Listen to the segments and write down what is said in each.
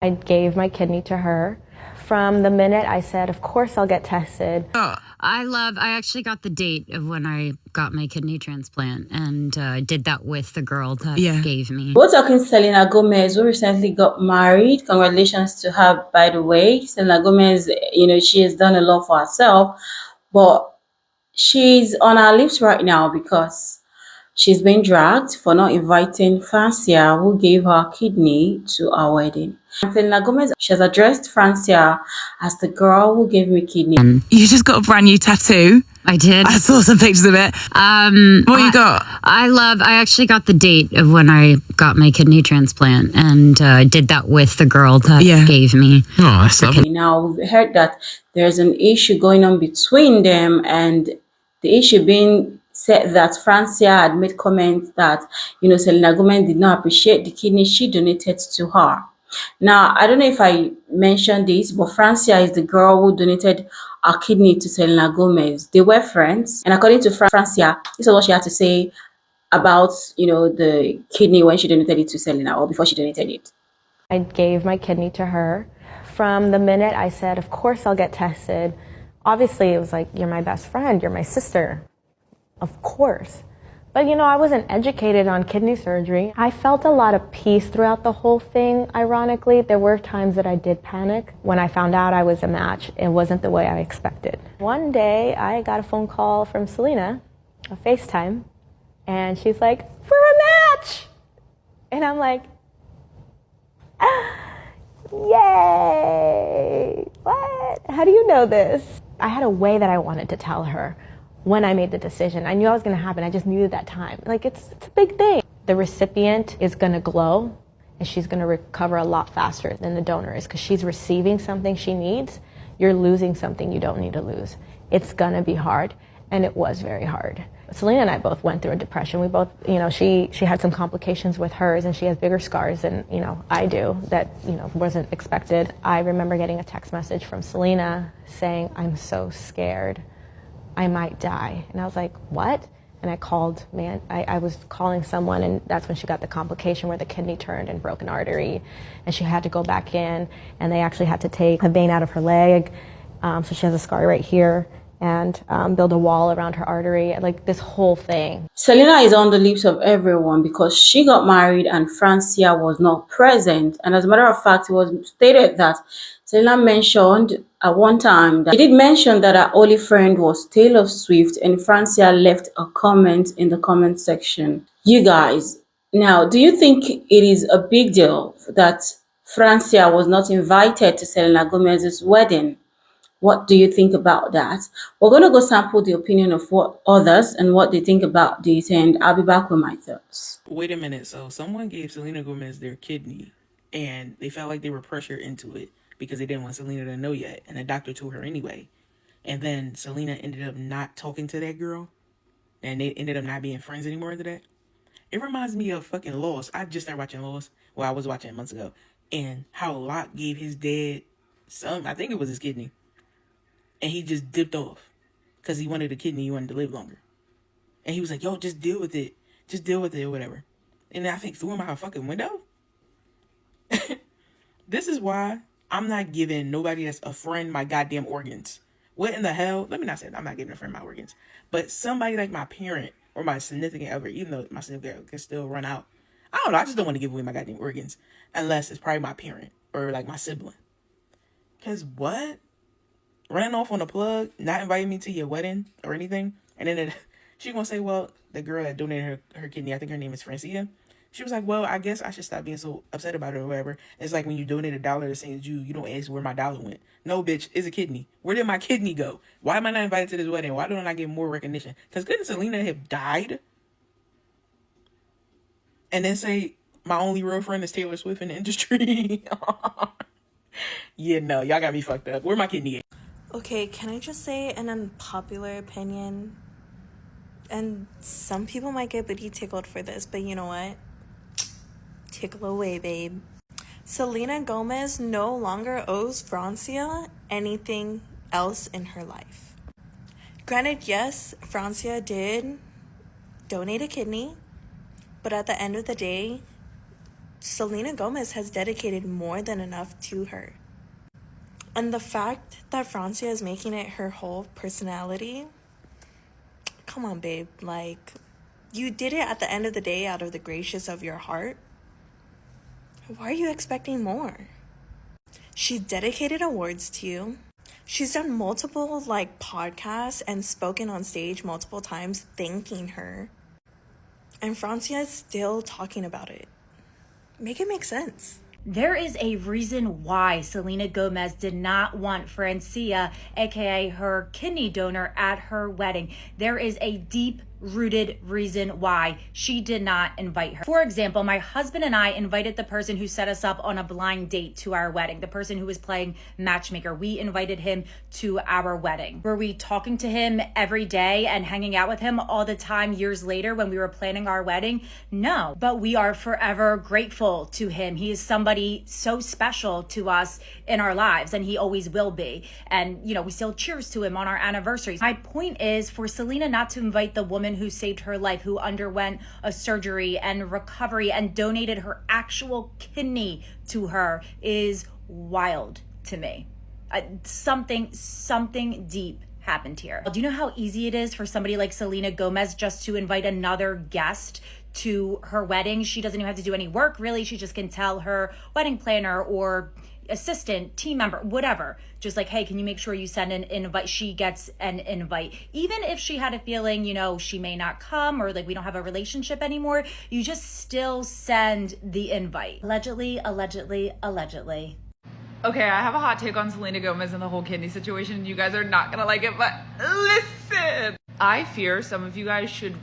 I gave my kidney to her. From the minute I said, of course I'll get tested. Oh, I actually got the date of when I got my kidney transplant and did that with the girl that gave me. We're talking Selena Gomez, who recently got married. Congratulations to her, by the way. Selena Gomez, she has done a lot for herself, but she's on our lips right now because she's been dragged for not inviting Francia, who gave her kidney, to our wedding. And Selena Gomez, she has addressed Francia as the girl who gave me kidney. You just got a brand new tattoo. I did. I saw some pictures of it. What you got? I actually got the date of when I got my kidney transplant and did that with the girl that gave me. Oh, that's lovely. Now, we've heard that there's an issue going on between them, and the issue being said that Francia had made comments that, Selena Gomez did not appreciate the kidney she donated to her. Now, I don't know if I mentioned this, but Francia is the girl who donated her kidney to Selena Gomez. They were friends, and according to Francia, this is what she had to say about, the kidney when she donated it to Selena, or before she donated it. I gave my kidney to her. From the minute I said, of course I'll get tested, obviously it was like, you're my best friend, you're my sister. Of course. But I wasn't educated on kidney surgery. I felt a lot of peace throughout the whole thing, ironically. There were times that I did panic. When I found out I was a match, it wasn't the way I expected. One day, I got a phone call from Selena, a FaceTime, and she's like, "For a match!" And I'm like, yay! What? How do you know this? I had a way that I wanted to tell her when I made the decision. I knew it was going to happen. I just knew at that time. Like, it's a big thing. The recipient is going to glow, and she's going to recover a lot faster than the donor is because she's receiving something she needs. You're losing something you don't need to lose. It's going to be hard, and it was very hard. Selena and I both went through a depression. We both, she had some complications with hers, and she has bigger scars than, I do that, wasn't expected. I remember getting a text message from Selena saying, "I'm so scared. I might die." And I was like, what? And I called, I was calling someone, and that's when she got the complication where the kidney turned and broke an artery, and she had to go back in, and they actually had to take a vein out of her leg. So she has a scar right here, and build a wall around her artery, like this whole thing. Selena is on the lips of everyone because she got married and Francia was not present. And as a matter of fact, it was stated that Selena mentioned at one time that she did mention that her only friend was Taylor Swift, and Francia left a comment in the comment section. You guys, now, do you think it is a big deal that Francia was not invited to Selena Gomez's wedding? What do you think about that? We're going to go sample the opinion of what others and what they think about this, and I'll be back with my thoughts. Wait a minute. So someone gave Selena Gomez their kidney, and they felt like they were pressured into it because they didn't want Selena to know yet, and the doctor told her anyway. And then Selena ended up not talking to that girl, and they ended up not being friends anymore after that. It reminds me of fucking Lost. I just started watching Lost. Well, I was watching it months ago. And how Locke gave his dad I think it was his kidney, and he just dipped off because he wanted a kidney. He wanted to live longer. And he was like, yo, just deal with it. Just deal with it or whatever. And I think threw him out a fucking window. This is why I'm not giving nobody that's a friend my goddamn organs. What in the hell? Let me not say that. I'm not giving a friend my organs. But somebody like my parent or my significant other, even though my significant other can still run out. I don't know. I just don't want to give away my goddamn organs. Unless it's probably my parent or like my sibling. Because what? Running off on a plug, not inviting me to your wedding or anything. And then she gonna say, well, the girl that donated her kidney, I think her name is Francia. She was like, well, I guess I should stop being so upset about it or whatever. It's like when you donate $1 to St. Jude, you don't ask where my dollar went. No, bitch, it's a kidney. Where did my kidney go? Why am I not invited to this wedding? Why don't I get more recognition? Because couldn't Selena have died? And then say, my only real friend is Taylor Swift in the industry. Yeah, no, y'all got me fucked up. Where my kidney at? Okay, can I just say an unpopular opinion? And some people might get booty tickled for this, but you know what? Tickle away, babe. Selena Gomez no longer owes Francia anything else in her life. Granted, yes, Francia did donate a kidney, but at the end of the day, Selena Gomez has dedicated more than enough to her. And the fact that Francia is making it her whole personality, come on, babe. Like, you did it at the end of the day out of the gracious of your heart. Why are you expecting more? She dedicated awards to you. She's done multiple podcasts and spoken on stage multiple times thanking her. And Francia is still talking about it. Make it make sense. There is a reason why Selena Gomez did not want Francia, aka her kidney donor, at her wedding. There is a deep-rooted reason why she did not invite her. For example, my husband and I invited the person who set us up on a blind date to our wedding, the person who was playing matchmaker. We invited him to our wedding. Were we talking to him every day and hanging out with him all the time years later when we were planning our wedding? No, but we are forever grateful to him. He is somebody so special to us in our lives, and he always will be. And, you know, we still cheers to him on our anniversaries. My point is for Selena not to invite the woman who saved her life, who underwent a surgery and recovery and donated her actual kidney to her, is wild to me. Something deep happened here. Do you know how easy it is for somebody like Selena Gomez just to invite another guest to her wedding? She doesn't even have to do any work, really. She just can tell her wedding planner or assistant, team member, whatever, just like, hey, can you make sure you send an invite? She gets an invite. Even if she had a feeling, you know, she may not come, or like we don't have a relationship anymore, you just still send the invite. Allegedly. Okay, I have a hot take on Selena Gomez and the whole kidney situation. You guys are not gonna like it, but listen. I fear some of you guys should,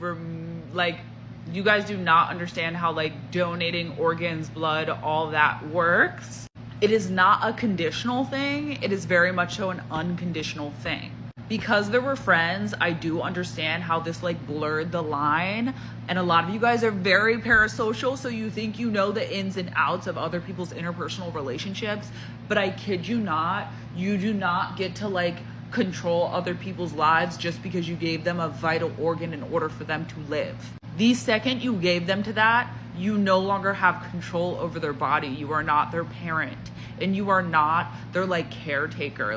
you guys do not understand how donating organs, blood, all that works. It is not a conditional thing. It is very much so an unconditional thing. Because there were friends, I do understand how this blurred the line. And a lot of you guys are very parasocial, so you think you know the ins and outs of other people's interpersonal relationships. But I kid you not, you do not get to control other people's lives just because you gave them a vital organ in order for them to live. The second you gave them to that, you no longer have control over their body. You are not their parent, and you are not their caretaker.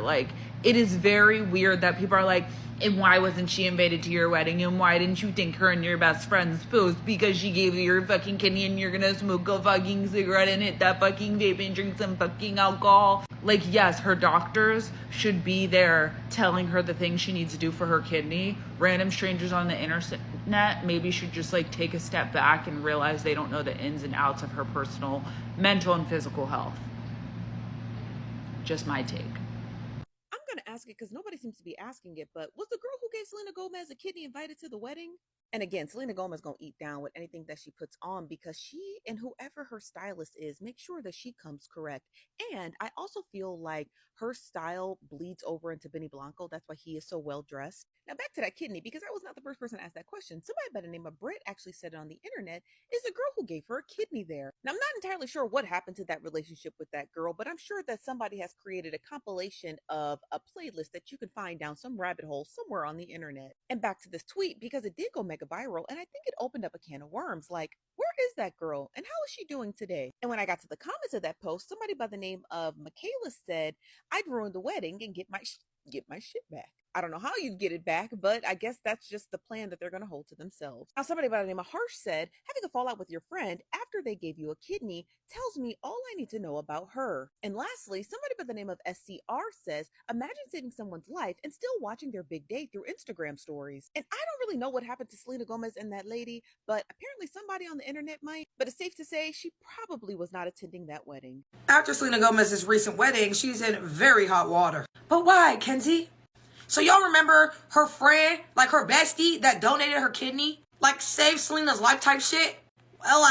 It is very weird that people are like, and why wasn't she invited to your wedding? And why didn't you think her and your best friend's post? Because she gave you your fucking kidney and you're gonna smoke a fucking cigarette and hit that fucking vape and drink some fucking alcohol. Yes, her doctors should be there telling her the things she needs to do for her kidney. Random strangers on the internet maybe should just take a step back and realize they don't know the ins and outs of her personal, mental, and physical health. Just my take. I'm going to ask it because nobody seems to be asking it, but was the girl who gave Selena Gomez a kidney invited to the wedding? And again, Selena Gomez going to eat down with anything that she puts on because she and whoever her stylist is, make sure that she comes correct. And I also feel like her style bleeds over into Benny Blanco. That's why he is so well dressed. Now back to that kidney, because I was not the first person to ask that question. Somebody by the name of Britt actually said it on the internet, is the girl who gave her a kidney there. Now I'm not entirely sure what happened to that relationship with that girl, but I'm sure that somebody has created a compilation of a playlist that you can find down some rabbit hole somewhere on the internet. And back to this tweet, because it did go mega viral, and I think it opened up a can of worms. Where is that girl and how is she doing today? And when I got to the comments of that post, somebody by the name of Michaela said, I'd ruin the wedding and get my shit back. I don't know how you'd get it back, but I guess that's just the plan that they're going to hold to themselves. Now, somebody by the name of Harsh said, having a fallout with your friend after they gave you a kidney tells me all I need to know about her. And lastly, somebody by the name of SCR says, imagine saving someone's life and still watching their big day through Instagram stories. And I don't really know what happened to Selena Gomez and that lady, but apparently somebody on the internet might. But it's safe to say she probably was not attending that wedding. After Selena Gomez's recent wedding, she's in very hot water. But why, Kenzie? So y'all remember her friend, her bestie that donated her kidney? Saved Selena's life type shit? Well,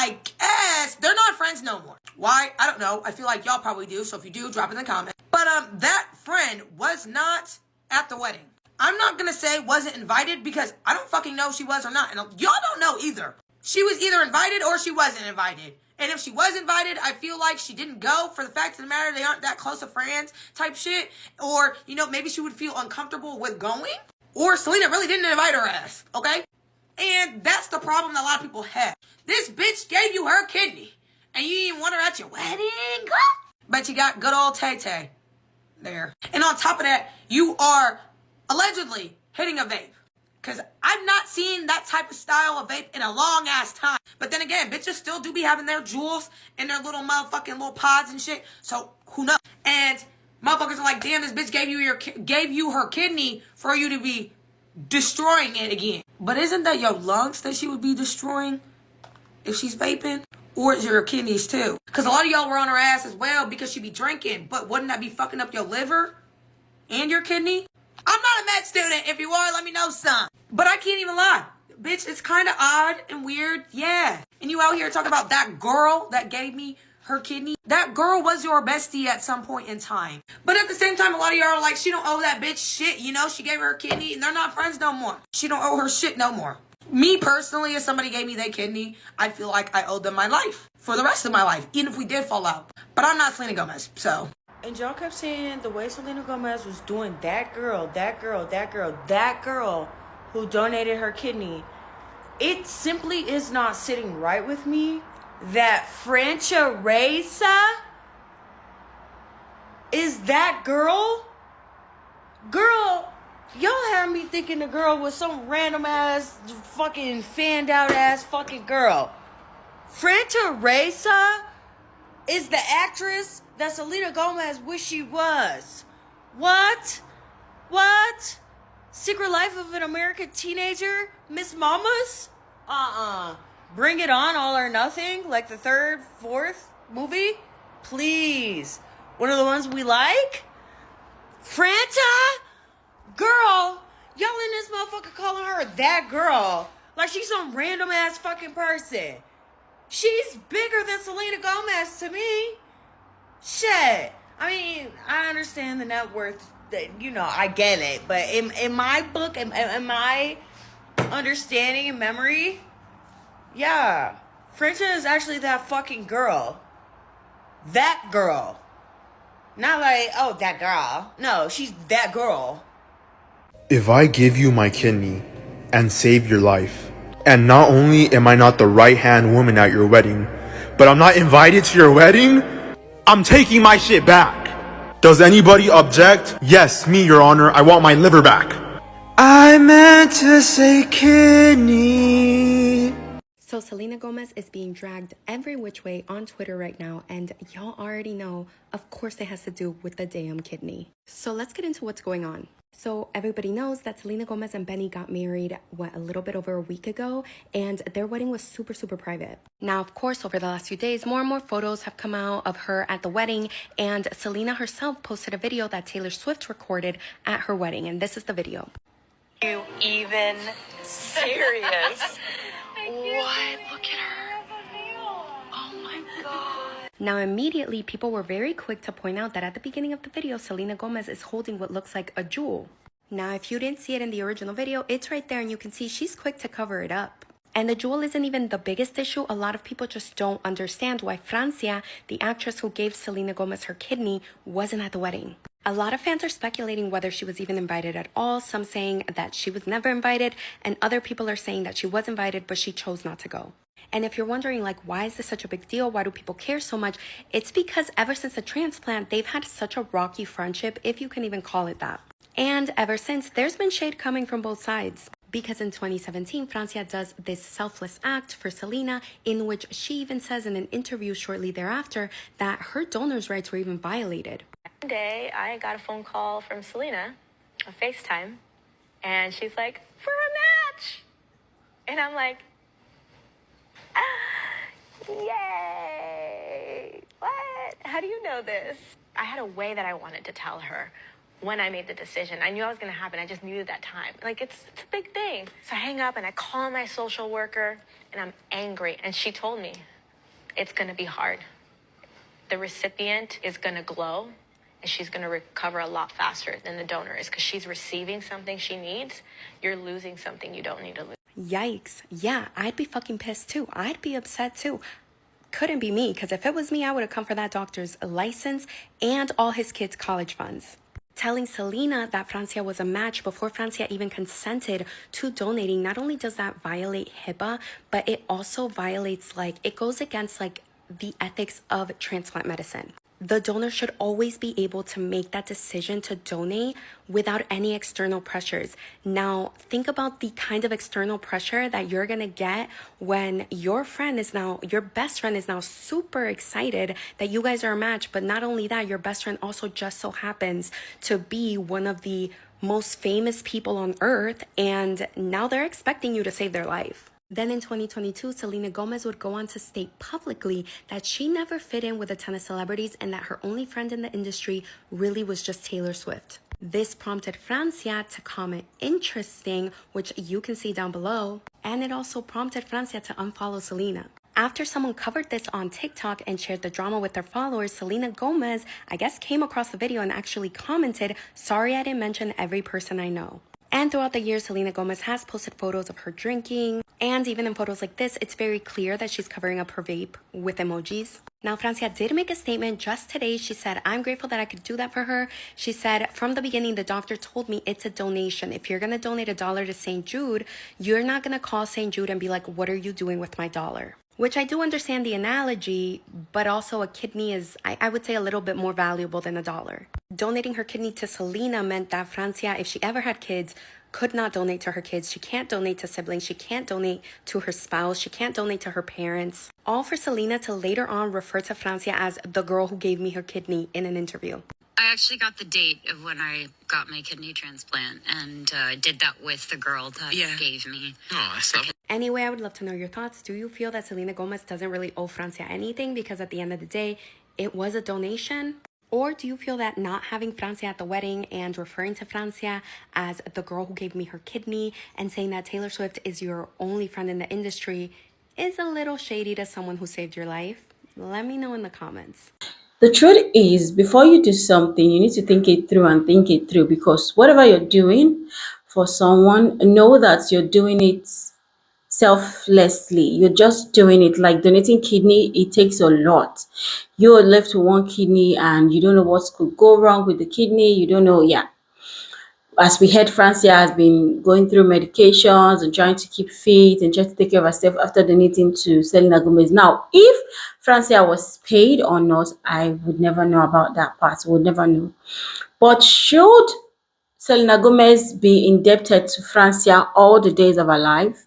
they're not friends no more. Why? I don't know. I feel like y'all probably do, so if you do, drop it in the comments. But that friend was not at the wedding. I'm not gonna say wasn't invited because I don't fucking know if she was or not. And y'all don't know either. She was either invited or she wasn't invited. And if she was invited, I feel like she didn't go for the fact of the matter they aren't that close of friends type shit. Or, maybe she would feel uncomfortable with going. Or Selena really didn't invite her ass, okay? And that's the problem that a lot of people have. This bitch gave you her kidney. And you didn't even want her at your wedding? But you got good old Tay-Tay there. And on top of that, you are allegedly hitting a vape. Because I've not seen that type of style of vape in a long ass time. But then again, bitches still do be having their jewels in their little motherfucking little pods and shit. So who knows? And motherfuckers are like, damn, this bitch gave you her kidney for you to be destroying it again. But isn't that your lungs that she would be destroying if she's vaping? Or is it your kidneys too? Because a lot of y'all were on her ass as well because she be drinking. But wouldn't that be fucking up your liver and your kidney? I'm not a med student. If you are, let me know some. But I can't even lie. Bitch, it's kind of odd and weird. Yeah. And you out here talking about that girl that gave me her kidney. That girl was your bestie at some point in time. But at the same time, a lot of y'all are like, she don't owe that bitch shit. You know, she gave her kidney and they're not friends no more. She don't owe her shit no more. Me personally, if somebody gave me their kidney, I feel like I owed them my life for the rest of my life, even if we did fall out. But I'm not Selena Gomez, so. And y'all kept saying the way Selena Gomez was doing that girl who donated her kidney. It simply is not sitting right with me that Francha is that girl. Girl, y'all had me thinking the girl was some random ass fucking fanned out ass fucking girl. Francha is the actress that Selena Gomez wish she was. What? Secret Life of an American Teenager? Miss Mamas? Bring It On, All or Nothing? Like the third, fourth movie? Please. One of the ones we like? Franta? Girl, y'all in this motherfucker calling her that girl. Like she's some random ass fucking person. She's bigger than Selena Gomez to me. Shit. I mean, I understand the net worth, you know, I get it. But in my book, in my understanding and memory, yeah, Frencha is actually that fucking girl. That girl. Not like, oh, that girl. No, she's that girl. If I give you my kidney and save your life, and not only am I not the right-hand woman at your wedding, but I'm not invited to your wedding, I'm taking my shit back. Does anybody object? Yes, me, Your Honor. I want my liver back. I meant to say kidney. So Selena Gomez is being dragged every which way on Twitter right now, and y'all already know, of course it has to do with the damn kidney. So let's get into what's going on. So everybody knows that Selena Gomez and Benny got married, a little bit over a week ago, and their wedding was super, super private. Now, of course, over the last few days, more and more photos have come out of her at the wedding, and Selena herself posted a video that Taylor Swift recorded at her wedding, and this is the video. You even serious? What? Look at her. Oh my God. Now, immediately, people were very quick to point out that at the beginning of the video, Selena Gomez is holding what looks like a jewel. Now, if you didn't see it in the original video, it's right there, and you can see she's quick to cover it up. And the jewel isn't even the biggest issue. A lot of people just don't understand why Francia, the actress who gave Selena Gomez her kidney, wasn't at the wedding. A lot of fans are speculating whether she was even invited at all, some saying that she was never invited, and other people are saying that she was invited, but she chose not to go. And if you're wondering, like, why is this such a big deal? Why do people care so much? It's because ever since the transplant, they've had such a rocky friendship, if you can even call it that. And ever since, there's been shade coming from both sides. Because in 2017, Francia does this selfless act for Selena, in which she even says in an interview shortly thereafter that her donor's rights were even violated. One day, I got a phone call from Selena, a FaceTime, and she's like, for a match! And I'm like, yay! What? How do you know this? I had a way that I wanted to tell her when I made the decision. I knew it was going to happen. I just knew that time. Like, it's a big thing. So I hang up and I call my social worker, and I'm angry. And she told me, it's going to be hard. The recipient is going to glow, and she's going to recover a lot faster than the donor is because she's receiving something she needs. You're losing something you don't need to lose. Yikes. Yeah, I'd be fucking pissed too. I'd be upset too. Couldn't be me, because if it was me, I would have come for that doctor's license and all his kids' college funds. Telling Selena that Francia was a match before Francia even consented to donating, not only does that violate HIPAA, but it also violates, like, it goes against, like, the ethics of transplant medicine. The donor should always be able to make that decision to donate without any external pressures. Now, think about the kind of external pressure that you're gonna get when your best friend is now super excited that you guys are a match. But not only that, your best friend also just so happens to be one of the most famous people on earth, and now they're expecting you to save their life. Then in 2022, Selena Gomez would go on to state publicly that she never fit in with a ton of celebrities and that her only friend in the industry really was just Taylor Swift. This prompted Francia to comment interesting, which you can see down below, and it also prompted Francia to unfollow Selena. After someone covered this on TikTok and shared the drama with their followers, Selena Gomez, I guess, came across the video and actually commented, "Sorry I didn't mention every person I know." And throughout the years, Selena Gomez has posted photos of her drinking. And even in photos like this, it's very clear that she's covering up her vape with emojis. Now, Francia did make a statement just today. She said, "I'm grateful that I could do that for her." She said, "From the beginning, the doctor told me it's a donation. If you're going to donate $1 to St. Jude, you're not going to call St. Jude and be like, 'What are you doing with my dollar?'" Which I do understand the analogy, but also a kidney is, I would say, a little bit more valuable than $1. Donating her kidney to Selena meant that Francia, if she ever had kids, could not donate to her kids. She can't donate to siblings. She can't donate to her spouse. She can't donate to her parents. All for Selena to later on refer to Francia as the girl who gave me her kidney in an interview. I actually got the date of when I got my kidney transplant and did that with the girl that gave me. Anyway, I would love to know your thoughts. Do you feel that Selena Gomez doesn't really owe Francia anything because at the end of the day, it was a donation? Or do you feel that not having Francia at the wedding and referring to Francia as the girl who gave me her kidney and saying that Taylor Swift is your only friend in the industry is a little shady to someone who saved your life? Let me know in the comments. The truth is, before you do something, you need to think it through and think it through, because whatever you're doing for someone, know that you're doing it selflessly. You're just doing it. Like donating kidney, it takes a lot. You're left with one kidney and you don't know what could go wrong with the kidney. You don't know. As we heard, Francia has been going through medications and trying to keep fit and trying to take care of herself after donating to Selena Gomez. Now, if Francia was paid or not, I would never know about that part. I would never know. But should Selena Gomez be indebted to Francia all the days of her life?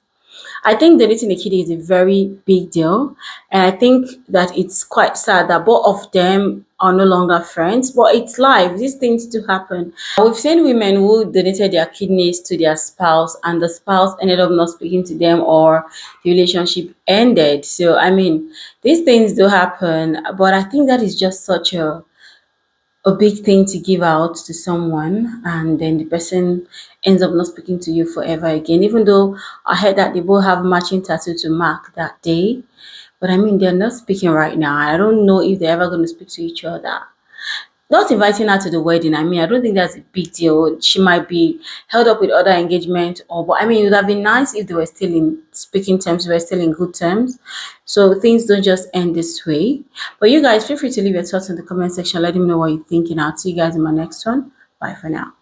I think donating a kidney is a very big deal, and I think that it's quite sad that both of them are no longer friends, but it's life. These things do happen. We've seen women who donated their kidneys to their spouse and the spouse ended up not speaking to them or the relationship ended. So, I mean, these things do happen, but I think that is just such a big thing to give out to someone and then the person ends up not speaking to you forever again, even though I heard that they both have matching tattoo to mark that day. But I mean, they're not speaking right now. I don't know if they're ever going to speak to each other. Not inviting her to the wedding, I mean, I don't think that's a big deal. She might be held up with other engagement, but I mean, it would have been nice if they were still in speaking terms, we were still in good terms. So things don't just end this way. But you guys, feel free to leave your thoughts in the comment section. Let me know what you're thinking. I'll see you guys in my next one. Bye for now.